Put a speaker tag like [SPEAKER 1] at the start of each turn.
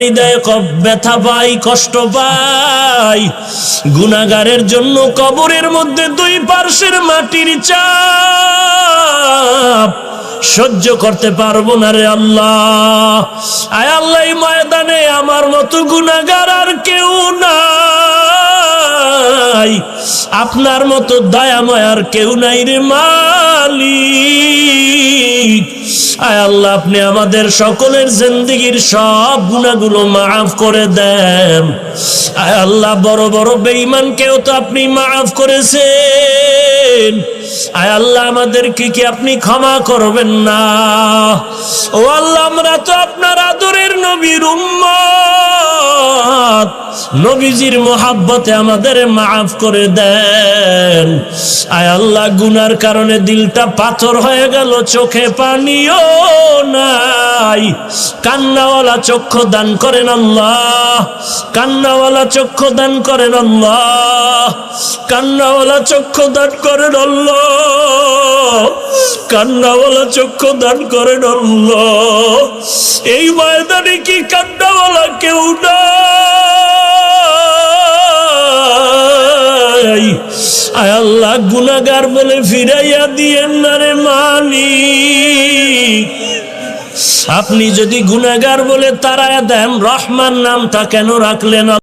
[SPEAKER 1] ব্যথা পাই, কষ্ট পাই। গুনাহগারের জন্য কবরের মধ্যে দুই পার্শ্বের মাটির চাপ সহ্য করতে পারবো না রে আল্লাহ। আয় আল্লাহ, এই ময়দানে আমার মতো গুনাহগার আর কেউ নাই, আপনার মতো দয়াময় আর কেউ নাই রে মালিক। আয় আল্লাহ, আপনি আমাদের সকলের জিন্দেগীর সব গুনাহগুলো মাফ করে দেন। আয় আল্লাহ, বড় বড় বেঈমানকেও তো আপনি মাফ করেছেন। আয় আল্লাহ, আমাদেরকে কি আপনি ক্ষমা করবেন না? ও আল্লাহ, আমরা তো আপনার আদরের নবীর উম্মত, নবীজির মোহাব্বতে আমাদের মাফ করে দেন। আয় আল্লাহ, গুনার কারণে দিলটা পাথর হয়ে গেল, চোখে পানিও নাই, কান্নাওয়ালা চক্ষু দান করেন আল্লাহ, কান্নাওয়ালা চক্ষু দান করেন আল্লাহ, কান্নাওয়ালা চক্ষু দান করেন আল্লাহ, কান্নাওয়ালা চক্ষু দান করেন আল্লাহ। এই ময়দানে কি কান্নাওয়ালা কেউ নাই? আয় আল্লাহ, গুনাহগার বলে ফিরাইয়া দিয়েন না রে মালিক। আপনি যদি গুনাহগার বলে তাড়ায়া দেন, রহমান নামটা কেন রাখলেন?